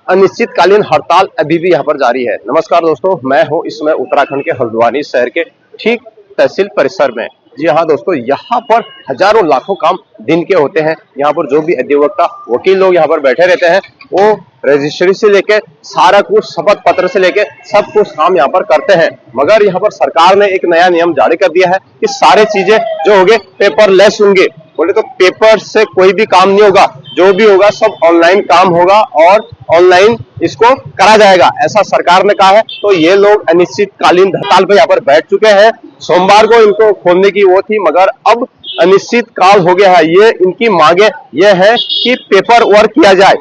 अनिश्चितकालीन हड़ताल अभी भी यहाँ पर जारी है। नमस्कार दोस्तों, मैं हूँ इस समय उत्तराखंड के हल्द्वानी शहर के ठीक तहसील परिसर में। जी हाँ दोस्तों, यहाँ पर हजारों लाखों काम दिन के होते हैं। यहाँ पर जो भी अधिवक्ता वकील लोग यहाँ पर बैठे रहते हैं, वो रजिस्ट्री से लेके सारा कुछ, शपथ पत्र से लेके सब कुछ काम यहाँ पर करते हैं। मगर यहाँ पर सरकार ने एक नया नियम जारी कर दिया है कि सारे चीजें जो होंगे पेपरलेस होंगे। बोले तो पेपर से कोई भी काम नहीं होगा, जो भी होगा सब ऑनलाइन काम होगा और ऑनलाइन इसको करा जाएगा, ऐसा सरकार ने कहा है। तो ये लोग अनिश्चितकालीन हड़ताल पे यहाँ पर बैठ चुके हैं। सोमवार को इनको खोलने की वो थी, मगर अब अनिश्चित काल हो गया है। ये इनकी मांगे ये है कि पेपर वर्क किया जाए,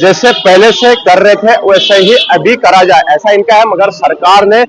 जैसे पहले से कर रहे थे वैसे ही अभी करा जाए, ऐसा इनका है। मगर सरकार ने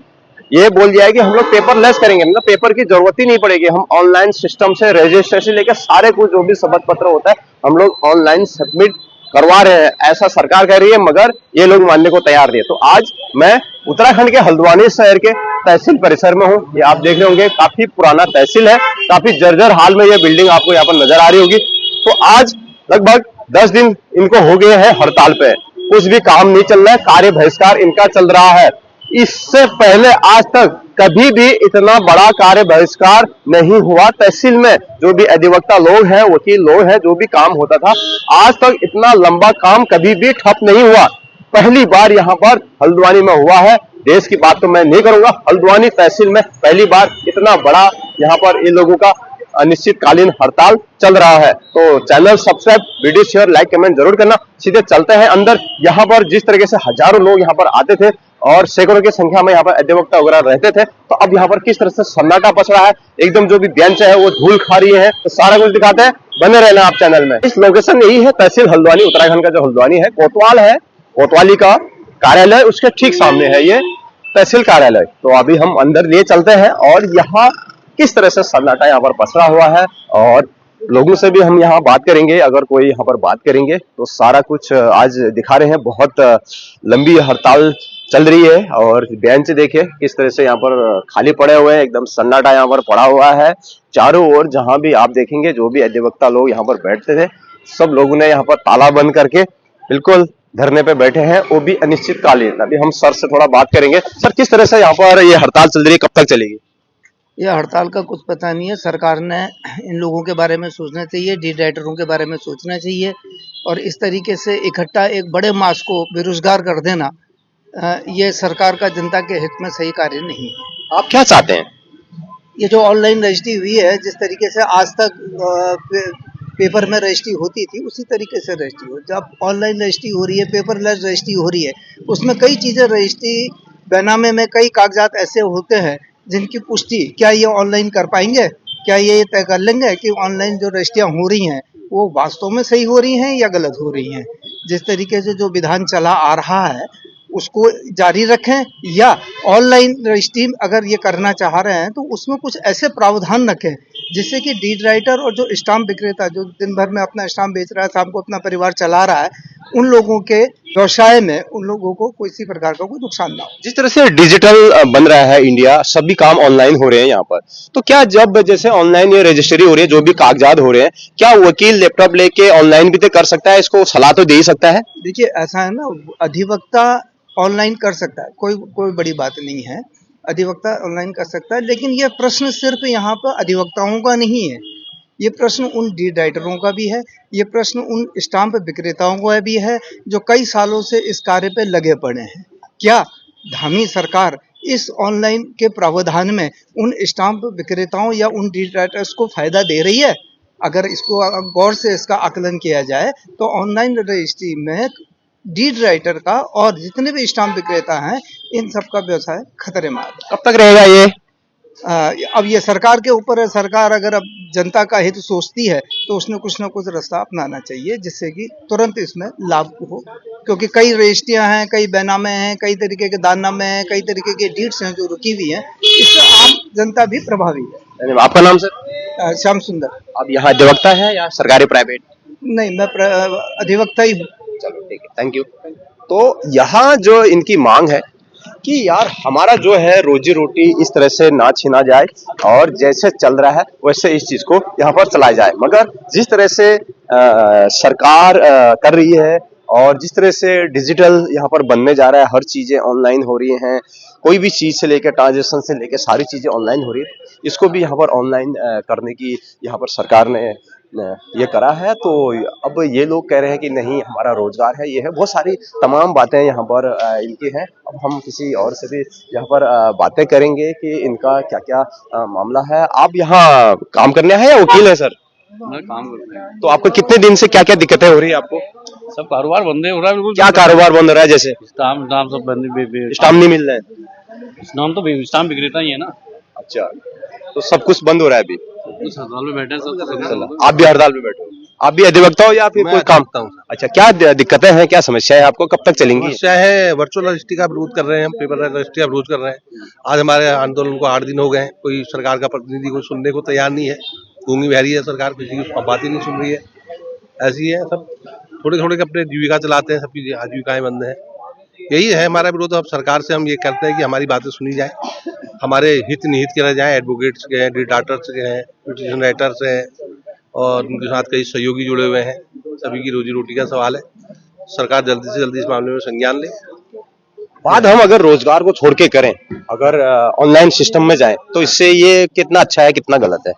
ये बोल दिया है कि हम लोग पेपरलेस करेंगे, मतलब पेपर की जरूरत ही नहीं पड़ेगी। हम ऑनलाइन सिस्टम से रजिस्ट्रेशन लेकर सारे कुछ जो भी शपथ पत्र होता है हम लोग ऑनलाइन सबमिट करवा रहे हैं, ऐसा सरकार कह रही है। मगर ये लोग मानने को तैयार नहीं है। तो आज मैं उत्तराखंड के हल्द्वानी शहर के तहसील परिसर में हूँ। ये आप देख रहे होंगे काफी पुराना तहसील है, काफी जर्जर हाल में ये बिल्डिंग आपको यहाँ पर नजर आ रही होगी। तो आज लगभग 10 दिन इनको हो गए हैं हड़ताल पे, कुछ भी काम नहीं चल रहा है, कार्य बहिष्कार इनका चल रहा है। इससे पहले आज तक कभी भी इतना बड़ा कार्य बहिष्कार नहीं हुआ तहसील में। जो भी अधिवक्ता लोग हैं, वकील लोग हैं, जो भी काम होता था, आज तक इतना लंबा काम कभी भी ठप नहीं हुआ। पहली बार यहाँ पर हल्द्वानी में हुआ है। देश की बात तो मैं नहीं करूंगा, हल्द्वानी तहसील में पहली बार इतना बड़ा यहाँ पर इन लोगों का अनिश्चितकालीन हड़ताल चल रहा है। तो channel subscribe, video share, like, comment जरूर करना। सीधे चलते हैं अंदर। यहाँ पर जिस तरीके से हजारों लोग यहाँ पर आते थे और सैकड़ों की संख्या में यहाँ पर अधिवक्ता वगैरह रहते थे, तो अब यहाँ पर किस तरह से सन्नाटा पच रहा है। एकदम जो भी बेंच है वो धूल खा रही है। तो सारा कुछ दिखाते हैं, बने रहना आप चैनल में। इस लोकेशन यही है, तहसील हल्द्वानी, उत्तराखंड का जो हल्द्वानी है, कोतवाल है, कोतवाली का कार्यालय उसके ठीक सामने है ये तहसील कार्यालय। तो अभी हम अंदर लिए चलते हैं और यहाँ किस तरह से सन्नाटा यहाँ पर पसरा हुआ है और लोगों से भी हम यहाँ बात करेंगे। अगर कोई यहाँ पर बात करेंगे तो सारा कुछ आज दिखा रहे हैं। बहुत लंबी हड़ताल चल रही है और बेंच देखे किस तरह से यहाँ पर खाली पड़े हुए हैं, एकदम सन्नाटा यहाँ पर पड़ा हुआ है। चारों ओर जहां भी आप देखेंगे, जो भी अधिवक्ता लोग यहाँ पर बैठते थे, सब लोगों ने यहाँ पर ताला बंद करके बिल्कुल धरने पे बैठे हैं, वो भी अनिश्चितकालीन। अभी हम सर से थोड़ा बात करेंगे। सर, किस तरह से यहाँ पर ये हड़ताल चल रही है, कब तक चलेगी? यह हड़ताल का कुछ पता नहीं है। सरकार ने इन लोगों के बारे में सोचना चाहिए, डी राइटरों के बारे में सोचना चाहिए, और इस तरीके से इकट्ठा एक बड़े मास को बेरोजगार कर देना, ये सरकार का जनता के हित में सही कार्य नहीं है। आप क्या चाहते हैं? ये जो ऑनलाइन रजिस्ट्री हुई है, जिस तरीके से आज तक पेपर में रजिस्ट्री होती थी, उसी तरीके से रजिस्ट्री हो। जब ऑनलाइन रजिस्ट्री हो रही है, पेपरलेस रजिस्ट्री हो रही है, उसमें कई चीज़ें रजिस्ट्री बैनामे में कई कागजात ऐसे होते हैं जिनकी पुष्टि क्या ये ऑनलाइन कर पाएंगे, क्या ये तय कर लेंगे कि ऑनलाइन जो रजिस्ट्रियाँ हो रही हैं वो वास्तव में सही हो रही हैं या गलत हो रही हैं। जिस तरीके से जो विधान चला आ रहा है उसको जारी रखें, या ऑनलाइन रजिस्ट्री अगर ये करना चाह रहे हैं तो उसमें कुछ ऐसे प्रावधान रखें जिससे कि डीड राइटर और जो स्टाम्प विक्रेता जो दिन भर में अपना स्टाम्प बेच रहा है, शाम को अपना परिवार चला रहा है, उन लोगों के व्यवसाय में उन लोगों को किसी प्रकार का कोई नुकसान ना हो। जिस तरह से डिजिटल बन रहा है इंडिया, सभी काम ऑनलाइन हो रहे हैं यहाँ पर, तो क्या जब जैसे ऑनलाइन ये रजिस्ट्री हो रही है, जो भी कागजात हो रहे हैं, क्या वकील लैपटॉप लेके ऑनलाइन भी तो कर सकता है? इसको सलाह तो दे ही सकता है। देखिए, ऐसा है ना, अधिवक्ता ऑनलाइन कर सकता है, कोई बड़ी बात नहीं है, अधिवक्ता ऑनलाइन कर सकता है। लेकिन यह प्रश्न सिर्फ यहाँ पर अधिवक्ताओं का नहीं है, ये प्रश्न उन डीड राइटरों का भी है, ये प्रश्न उन स्टाम्प विक्रेताओं का भी है जो कई सालों से इस कार्य पे लगे पड़े हैं। क्या धामी सरकार इस ऑनलाइन के प्रावधान में उन स्टाम्प विक्रेताओं या उन डीड राइटर्स को फायदा दे रही है? अगर इसको गौर से इसका आकलन किया जाए तो ऑनलाइन रजिस्ट्री में डीड राइटर का और जितने भी स्टाम्प विक्रेता हैं, इन सब का व्यवसाय खतरे में आ गया। कब तक रहेगा ये? अब ये सरकार के ऊपर है। सरकार अगर अब जनता का हित सोचती है तो उसने कुछ ना कुछ रास्ता अपनाना चाहिए जिससे कि तुरंत इसमें लाभ हो, क्योंकि कई रजिस्ट्रियां हैं, कई बैनामे हैं, कई तरीके के दाननामे हैं, कई तरीके के डीड्स हैं जो रुकी हुई हैं। इससे आम जनता भी प्रभावी है। आपका नाम सर? श्याम सुंदर। आप यहाँ अधिवक्ता है या सरकारी प्राइवेट? नहीं, मैं अधिवक्ता ही हूँ। चलो ठीक है, थैंक यू। तो यहाँ जो इनकी मांग है कि यार हमारा जो है रोजी रोटी इस तरह से ना छीना जाए और जैसे चल रहा है वैसे इस चीज को यहाँ पर चलाया जाए। मगर जिस तरह से सरकार कर रही है और जिस तरह से डिजिटल यहाँ पर बनने जा रहा है, हर चीजें ऑनलाइन हो रही हैं, कोई भी चीज से लेकर ट्रांजेक्शन से लेकर सारी चीजें ऑनलाइन हो रही है, इसको भी यहाँ पर ऑनलाइन करने की यहाँ पर सरकार ने ये करा है। तो अब ये लोग कह रहे हैं कि नहीं, हमारा रोजगार है, ये है, बहुत सारी तमाम बातें यहाँ पर इनकी हैं। अब हम किसी और से भी यहाँ पर बातें करेंगे कि इनका क्या क्या मामला है। आप यहाँ काम करने आए हैं या वकील है सर? मैं काम करते हैं। तो आपको कितने दिन से क्या क्या दिक्कतें हो रही है आपको? सब कारोबार बंद हो रहा है बिल्कुल। क्या कारोबार बंद हो रहा है? जैसे स्टाम्प नाम सब बंद। स्टाम्प नहीं मिल रहा है? नाम तो स्टाम्प विक्रेता ही है ना। अच्छा, तो सब कुछ बंद हो रहा है अभी? उस हड़ताल में बैठे हैं सब। आप भी हड़ताल पे बैठे हो? आप भी अधिवक्ता हो या फिर कोई काम? अच्छा, क्या दिक्कतें हैं, क्या समस्या है आपको, कब तक चलेंगी? समस्या है, वर्चुअल रजिस्ट्री का विरोध कर रहे हैं हम, पेपर रजिस्ट्री का विरोध कर रहे हैं। आज हमारे आंदोलन को 8 दिन हो गए हैं, कोई सरकार का प्रतिनिधि को सुनने को तैयार नहीं है, गूंगी बहरी है सरकार, किसी की बात ही नहीं सुन रही है। ऐसी है सब, थोड़े थोड़े अपने जीविका चलाते हैं, सबकी आजीविकाएं बंद हैं। यही है हमारा विरोध। अब सरकार से हम ये करते हैं कि हमारी बातें सुनी जाए, हमारे हित निहित करे जाए। एडवोकेट्स के हैं, डिटाटर्स के हैं, पिटीशन राइटर्स हैं और उनके साथ कई सहयोगी जुड़े हुए हैं। सभी की रोजी रोटी का सवाल है। सरकार जल्दी से जल्दी इस मामले में संज्ञान ले। बात हम अगर रोजगार को छोड़ के करें, अगर ऑनलाइन सिस्टम में जाएं, तो इससे ये कितना अच्छा है, कितना गलत है?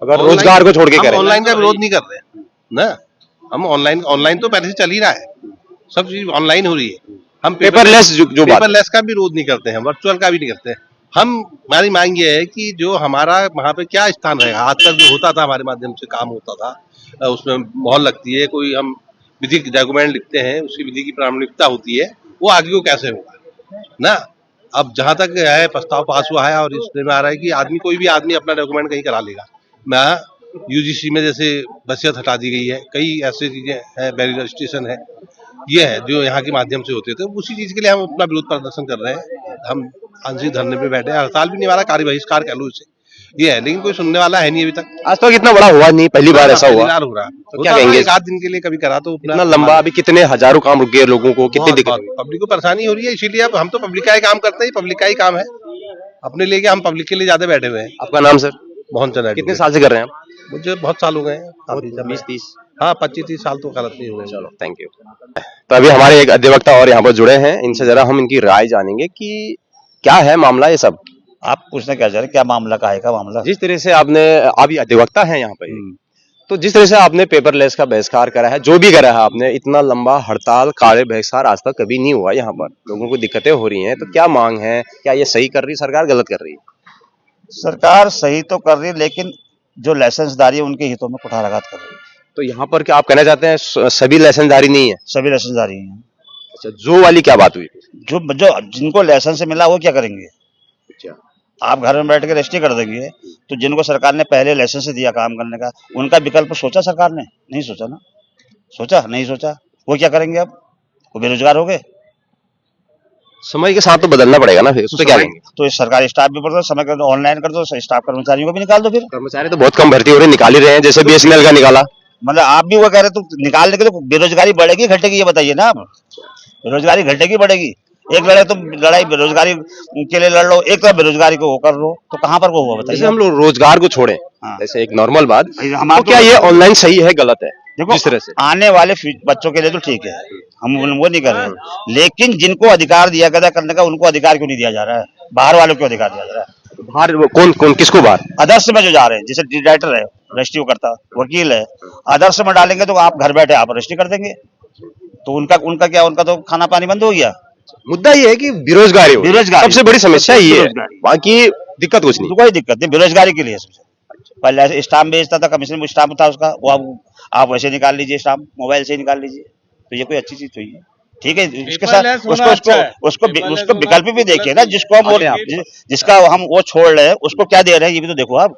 अगर रोजगार को छोड़ के करें, ऑनलाइन का विरोध नहीं कर रहे ना, हम ऑनलाइन तो पहले से चल ही रहा है, सब चीज ऑनलाइन हो रही है। हम पेपरलेस जो बात, पेपरलेस का भी विरोध नहीं करते हैं, वर्चुअल का भी नहीं करते हैं। हमारी मांग ये है कि जो हमारा वहाँ पे क्या स्थान रहेगा, आज तक जो होता था हमारे माध्यम से काम होता था, उसमें मोहर लगती है, कोई हम विधिक डॉक्यूमेंट लिखते हैं, उसकी विधि की प्रामाणिकता होती है, वो आगे को कैसे होगा ना। अब जहाँ तक है प्रस्ताव पास हुआ है और इसमें आ रहा है कि कोई भी आदमी अपना डॉक्यूमेंट कहीं करा लेगा। मैं यूजीसी में जैसे वसीयत हटा दी गई है, कई ऐसी चीजें हैं, बैरियर रजिस्ट्रेशन है, ये है जो यहाँ के माध्यम से होते थे। उसी चीज के लिए हम अपना विरोध प्रदर्शन कर रहे हैं। हम आंशिक धरने पे बैठे हैं, हड़ताल भी नहीं, हमारा कार्य बहिष्कार कह लो इसे, ये है, लेकिन कोई सुनने वाला है नहीं अभी तक। आज तक इतना बड़ा हुआ नहीं, पहली बार ऐसा हुआ हो रहा है। तो क्या कहेंगे? एक आध दिन के लिए कभी करा तो इतना लंबा, अभी कितने हजारों काम रुक गए लोगों को, कितनी दिक्कत? पब्लिक को परेशानी हो रही है, इसीलिए अब हम तो पब्लिक का ही काम करते हैं, पब्लिक का ही काम है अपने लिए, हम पब्लिक के लिए ज्यादा बैठे हुए हैं। आपका नाम सर? मोहन चंद्र। कितने साल से कर रहे हैं आप? मुझे बहुत साल हो गए हैं, 20-30? हाँ 25-30 साल तो गलत नहीं हुए। चलो, थैंक यू। तो अभी हमारे एक अधिवक्ता और यहाँ पर जुड़े हैं, इनसे जरा हम इनकी राय जानेंगे कि क्या है मामला ये सब। आप पूछना क्या चाह रहे हैं, क्या मामला का है, का मामला? जिस तरह से आपने, आप ये अधिवक्ता हैं यहाँ पे, तो जिस तरह से आपने पेपरलेस का बहिष्कार करा है, जो भी करा है आपने, इतना लंबा हड़ताल, कार्य बहिष्कार आज तक कभी नहीं हुआ यहाँ पर, लोगों को दिक्कतें हो रही हैं, तो क्या मांग है? क्या ये सही कर रही है सरकार, गलत कर रही है? सरकार सही तो कर रही है, लेकिन जो लाइसेंसदारी है उनके हितों में कुठाराघात कर रही है। तो यहाँ पर क्या आप कहना चाहते हैं सभी लाइसेंसदारी नहीं है? सभी लाइसेंसदारी हैं। अच्छा, जो वाली क्या बात हुई? जो जिनको लाइसेंस मिला वो क्या करेंगे? अच्छा, आप घर में बैठ के रजिस्ट्री कर देंगे, तो जिनको सरकार ने पहले लाइसेंस दिया काम करने का, उनका विकल्प सोचा सरकार ने? नहीं सोचा ना, सोचा नहीं सोचा, वो क्या करेंगे? अब वो बेरोजगार हो गए। समय के साथ तो बदलना पड़ेगा ना, फिर उस पे क्या करेंगे? तो सरकारी स्टाफ भी बढ़ दो, समय कर दो, ऑनलाइन कर दो, स्टाफ कर्मचारियों को भी निकाल दो। फिर कर्मचारी तो बहुत कम भर्ती हो रहे, निकाल ही रहे हैं, जैसे बीएसएनएल का निकाला। मतलब आप भी वो कह रहे तो निकाल देंगे, तो बेरोजगारी बढ़ेगी घटेगी, ये बताइए ना आप। बेरोजगारी घटेगी बढ़ेगी? एक लड़ाई तुम लड़ाई बेरोजगारी के लिए लड़ लो, एक तरफ बेरोजगारी को वो कर लो, तो कहाँ पर वो हुआ बताइए? जैसे हम लोग रोजगार को छोड़े, हाँ। जैसे एक नॉर्मल बात, हमारा तो क्या ये ऑनलाइन सही है, गलत है? देखो, जिस तरह से आने वाले बच्चों के लिए तो ठीक है, हम वो नहीं कर रहे, लेकिन जिनको अधिकार दिया गया करने का, उनको अधिकार क्यों नहीं दिया जा रहा है? बाहर वालों को अधिकार दिया जा रहा है। बाहर कौन किसको बाहर? आदर्श में जो जा रहे हैं, जैसे डायरेक्टर है, रजिस्ट्री करता, वकील है, आदर्श में डालेंगे तो आप घर बैठे आप रजिस्ट्री कर देंगे, तो उनका क्या, उनका तो खाना पानी बंद हो गया। मुद्दा ये है कि बेरोजगारी हो, बेरोजगारी सबसे बड़ी समस्या ये है, बाकी दिक्कत कुछ नहीं। तो कोई दिक्कत नहीं, बेरोजगारी के लिए सबसे पहले स्टाम्प बेचता था, कमीशन स्टाम्प था उसका, वो आप वैसे निकाल लीजिए, स्टाम्प मोबाइल से निकाल लीजिए, तो ये कोई अच्छी चीज तो ही है। ठीक है, इसके साथ उसको विकल्प भी देखिए ना, जिसको हम जिसका हम वो छोड़ रहे हैं, उसको क्या दे रहे हैं ये भी तो देखो आप।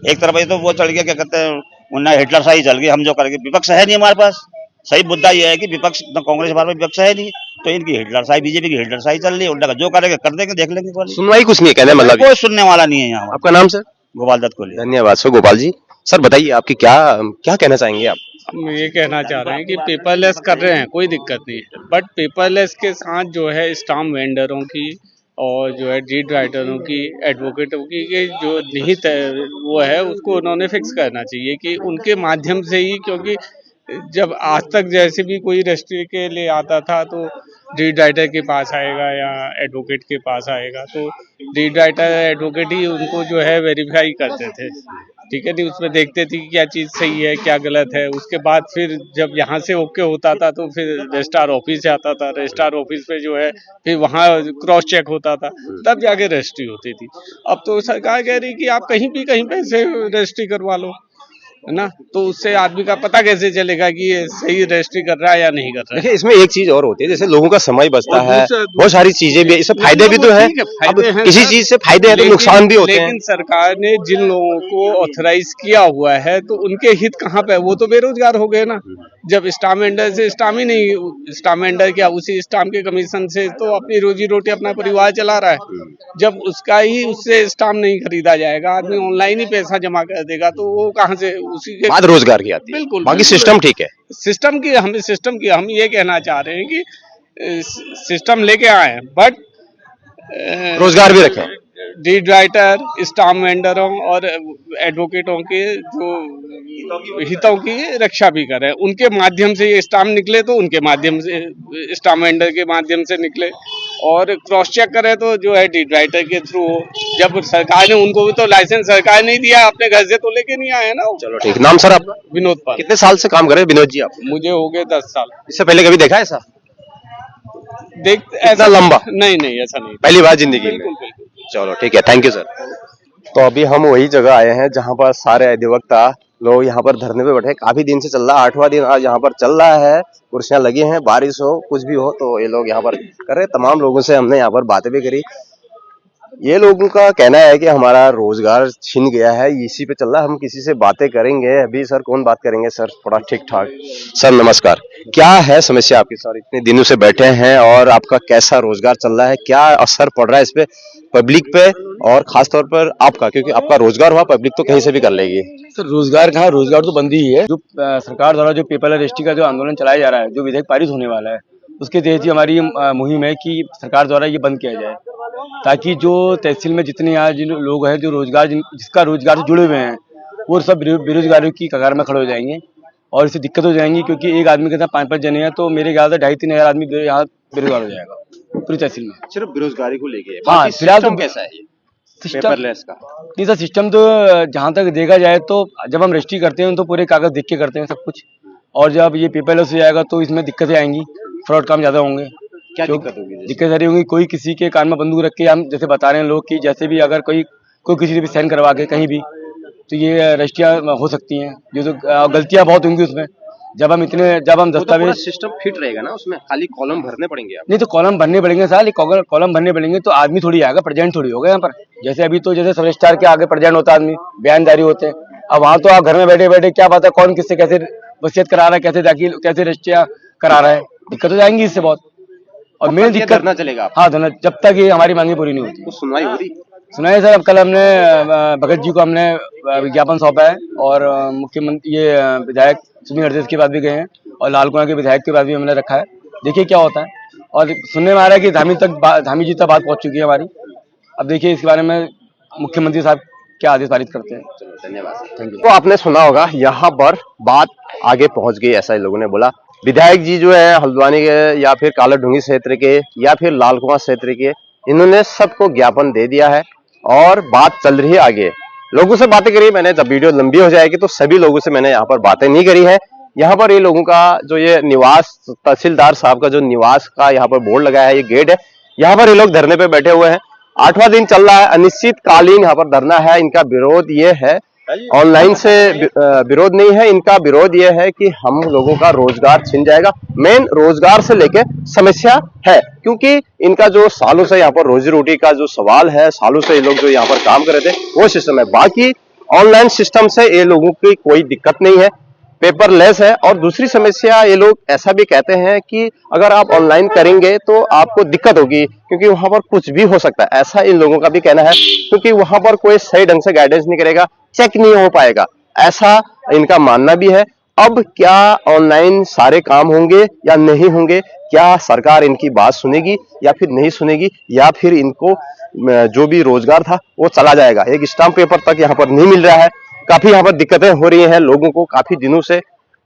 एक तरफ ये तो वो चढ़ गया, क्या कहते हैं, हिटलर शाही चल गई, हम जो करेंगे, विपक्ष है नहीं हमारे पास। सही मुद्दा ये है कि विपक्ष, कांग्रेस हमारे पास विपक्ष है नहीं, तो इनकी हिटलर शाही, बीजेपी की हिटलर शाही चल रही है, उल्टा जो करेंगे कर देंगे, देख लेंगे। सुनवाई कुछ नहीं है, कहने मतलब कोई सुनने वाला नहीं है यहाँ। आपका नाम सर? गोपाल दत्त कोहली। धन्यवाद सर गोपाल जी। सर बताइए, आपकी क्या कहना चाहेंगे आप? हम ये कहना चाह रहे हैं कि पेपरलेस कर रहे हैं, कोई दिक्कत नहीं है, बट पेपरलेस के साथ जो है स्टाम्प वेंडरों की और जो है डीड राइटरों की, एडवोकेटों की, ये जो निहित है वो है, उसको उन्होंने फिक्स करना चाहिए कि उनके माध्यम से ही, क्योंकि जब आज तक जैसे भी कोई रजिस्ट्री के लिए आता था तो डीड राइटर के पास आएगा या एडवोकेट के पास आएगा, तो डीड राइटर एडवोकेट ही उनको जो है वेरीफाई करते थे, ठीक है नहीं, उसमें देखते थे कि क्या चीज़ सही है क्या गलत है। उसके बाद फिर जब यहाँ से ओके होता था तो फिर रजिस्ट्रार ऑफिस आता था, रजिस्ट्रार ऑफिस पे जो है फिर वहाँ क्रॉस चेक होता था, तब जाके रजिस्ट्री होती थी। अब तो सरकार कह रही कि आप कहीं पे से रजिस्ट्री करवा लो, है ना, तो उससे आदमी का पता कैसे चलेगा कि ये सही रजिस्ट्री कर रहा है या नहीं कर रहा है। देखिए इसमें एक चीज और होती है, जैसे लोगों का समय बचता और है, बहुत सारी चीजें भी, इससे फायदे भी तो है। अब किसी चीज से फायदे हैं तो नुकसान भी होते हैं। लेकिन सरकार ने जिन लोगों को ऑथराइज किया हुआ है तो उनके हित कहाँ पे, वो तो बेरोजगार हो गए ना। जब स्टाम्प वेंडर से स्टाम्प ही नहीं, स्टाम्प वेंडर क्या उसी स्टाम्प के कमीशन से तो अपनी रोजी रोटी अपना परिवार चला रहा है। जब उसका ही उससे स्टाम्प नहीं खरीदा जाएगा, आदमी ऑनलाइन ही पैसा जमा कर देगा, तो वो कहाँ से उसी के बात रोजगार की आती है। बिल्कुल, बाकी बिल्कुल। सिस्टम ठीक है। सिस्टम की हम ये कहना चाह रहे हैं कि सिस्टम लेके आए, बट रोजगार भी रखें। डीड राइटर, स्टाम्प वेंडरों और एडवोकेटों के जो हितों की रक्षा भी करें। उनके माध्यम से ये स्टाम्प निकले तो उनके माध्यम से, स्टाम्प वेंडर के माध्यम से निकले, और क्रॉस चेक करें तो जो है डीड राइटर के थ्रू हो। जब सरकार ने उनको भी तो लाइसेंस सरकार नहीं दिया, अपने घर से तो लेके नहीं आए ना। चलो ठीक, नाम सर आपका? विनोद पाल। कितने साल से काम कर रहे हैं विनोद जी आप? मुझे हो गए 10 साल। इससे पहले कभी देखा है ऐसा? ऐसा लंबा? नहीं ऐसा नहीं, पहली बार जिंदगी में? बिल्कुल बिल्कुल। चलो ठीक है, थैंक यू सर। तो अभी हम वही जगह आए हैं जहाँ पर सारे अधिवक्ता लोग यहाँ पर धरने पे बैठे हैं। काफी दिन से चल रहा है, 8वां दिन आज यहाँ पर चल रहा है। कुर्सियां लगी हैं, बारिश हो कुछ भी हो तो ये लोग यहाँ पर कर रहे हैं। तमाम लोगों से हमने यहाँ पर बातें भी करी। ये लोगों का कहना है कि हमारा रोजगार छिन गया है, इसी पे चल रहा है। हम किसी से बातें करेंगे अभी। सर कौन बात करेंगे सर, थोड़ा ठीक ठाक। सर नमस्कार, क्या है समस्या आपकी? सर इतने दिनों से बैठे हैं और आपका कैसा रोजगार चल रहा है, क्या असर पड़ रहा है इस पे, पब्लिक पे, और खास तौर पर आपका, क्योंकि आपका रोजगार हुआ, पब्लिक तो कहीं से भी कर लेगी। सर रोजगार कहाँ, रोजगार तो बंद ही है। जो सरकार द्वारा जो पेपरलेस रजिस्ट्री का जो आंदोलन चलाया जा रहा है, जो विधेयक पारित होने वाला है, उसके तहत ही हमारी मुहिम है कि सरकार द्वारा ये बंद किया जाए, ताकि जो तहसील में जितने यहाँ जिन लोग हैं जो जिसका रोजगार से जुड़े हुए हैं, वो सब बेरोजगारी की कगार में खड़े हो जाएंगे और इससे दिक्कत हो जाएंगी। क्योंकि एक आदमी के साथ 5-5 जने हैं तो मेरे ख्याल से 2,500-3 हज़ार आदमी यहाँ बेरोजगार हो जाएगा पूरी तहसील में। सिर्फ बेरोजगारी को लेके? हाँ फिलहाल तो कैसा है सिस्टम पेपरलेस का? नहीं सर, सिस्टम तो जहाँ तक देखा जाए तो जब हम रजिस्ट्री करते हैं तो पूरे कागज देख के करते हैं सब कुछ, और जब ये पेपरलेस हो जाएगा तो इसमें दिक्कतें आएंगी, फ्रॉड काम ज्यादा होंगे। क्या दिक्कत होगी? दिक्कत सारी होगी, कोई किसी के कान में बंदूक रख के, हम जैसे बता रहे हैं लोग कि जैसे भी अगर कोई किसी से भी साइन करवा के कहीं भी, तो ये रजिस्ट्रियाँ हो सकती हैं, जो गलतियाँ बहुत होंगी उसमें। जब हम दस्तावेज सिस्टम फिट रहेगा ना, उसमें खाली कॉलम भरने पड़ेंगे आप? नहीं तो कॉलम भरने पड़ेंगे साल, कॉलम भरने पड़ेंगे तो आदमी थोड़ी आएगा, प्रेजेंट थोड़ी होगा यहाँ पर। जैसे अभी तो जैसे सब रजिस्ट्रार के आगे प्रेजेंट होता है आदमी, बयानदारी होते हैं। अब वहाँ तो आप घर में बैठे बैठे क्या पता कौन किससे कैसे वसीयत करा रहा है, कैसे रजिस्ट्रियाँ करा रहा है, दिक्कत हो जाएंगी इससे बहुत। और मेन दिक्कत धरना चलेगा? हाँ धरना, जब तक ये हमारी मांगे पूरी नहीं होती। कुछ सुनवाई हो रही? सुनाइए सर, अब कल हमने भगत जी को हमने विज्ञापन सौंपा है, और मुख्यमंत्री ये विधायक सुनील हरदेस के पास भी गए हैं, और लालकुआं के विधायक के पास भी हमने रखा है। देखिए क्या होता है। और सुनने में आ रहा है कि धामी जी तक बात पहुंच चुकी है हमारी। अब देखिए इसके बारे में मुख्यमंत्री साहब क्या आदेश पारित करते हैं। धन्यवाद, थैंक यू। तो आपने सुना होगा यहाँ पर बात आगे पहुंच गई, ऐसा इन लोगों ने बोला। विधायक जी जो है हल्द्वानी के या फिर कालाढूंगी क्षेत्र के या फिर लालकुआं क्षेत्र के, इन्होंने सबको ज्ञापन दे दिया है और बात चल रही है आगे। लोगों से बातें करी मैंने, जब वीडियो लंबी हो जाएगी तो सभी लोगों से मैंने यहाँ पर बातें नहीं करी है। यहाँ पर ये लोगों का जो ये निवास, तहसीलदार साहब का जो निवास का यहाँ पर बोर्ड लगाया है, ये गेट है, यहाँ पर ये लोग धरने पे बैठे हुए हैं। 8वां दिन चल रहा है, अनिश्चितकालीन यहाँ पर धरना है। इनका विरोध ये है, ऑनलाइन से विरोध नहीं है, इनका विरोध ये है कि हम लोगों का रोजगार छिन जाएगा। मेन रोजगार से लेके समस्या है, क्योंकि इनका जो सालों से यहाँ पर रोजी रोटी का जो सवाल है, सालों से ये लोग जो यहाँ पर काम कर रहे थे वो सिस्टम है। बाकी ऑनलाइन सिस्टम से ये लोगों की कोई दिक्कत नहीं है, पेपरलेस है। और दूसरी समस्या, ये लोग ऐसा भी कहते हैं कि अगर आप ऑनलाइन करेंगे तो आपको दिक्कत होगी, क्योंकि वहां पर कुछ भी हो सकता है, ऐसा इन लोगों का भी कहना है। क्योंकि वहां पर कोई सही ढंग से गाइडेंस नहीं करेगा, चेक नहीं हो पाएगा, ऐसा इनका मानना भी है। अब क्या ऑनलाइन सारे काम होंगे या नहीं होंगे, क्या सरकार इनकी बात सुनेगी या फिर नहीं सुनेगी, या फिर इनको जो भी रोजगार था वो चला जाएगा। एक स्टाम्प पेपर तक यहाँ पर नहीं मिल रहा है, काफी यहाँ पर दिक्कतें हो रही हैं लोगों को काफी दिनों से।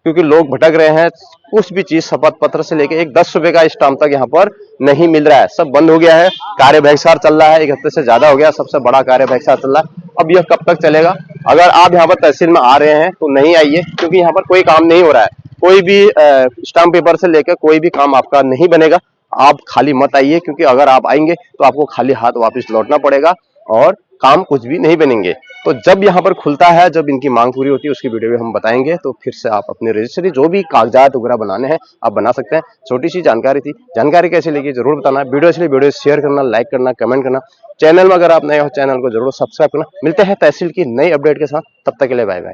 क्योंकि लोग भटक रहे हैं। कुछ भी चीज शपथ पत्र से लेके एक 10 रुपए का स्टाम्प तक यहाँ पर नहीं मिल रहा है, सब बंद हो गया है। कार्य बहिष्कार चल रहा है, 1 हफ्ते से ज्यादा हो गया, सबसे बड़ा कार्य बहिष्कार चल रहा है। अब यह कब तक चलेगा? अगर आप यहाँ पर तहसील में आ रहे हैं तो नहीं आइए, क्योंकि यहाँ पर कोई काम नहीं हो रहा है। कोई भी स्टाम्प पेपर से लेकर कोई भी काम आपका नहीं बनेगा। आप खाली मत आइए, क्योंकि अगर आप आएंगे तो आपको खाली हाथ वापस लौटना पड़ेगा और काम कुछ भी नहीं बनेंगे। तो जब यहाँ पर खुलता है, जब इनकी मांग पूरी होती है, उसकी वीडियो भी हम बताएंगे। तो फिर से आप अपने रजिस्ट्री जो भी कागजात वगैरह बनाने हैं आप बना सकते हैं। छोटी सी जानकारी थी, जानकारी कैसी लगी जरूर बताना। वीडियो इसलिए वीडियो शेयर करना, लाइक करना, कमेंट करना। चैनल में अगर आप नए हो चैनल को जरूर सब्सक्राइब करना। मिलते हैं तहसील की नई अपडेट के साथ, तब तक के लिए बाय बाय।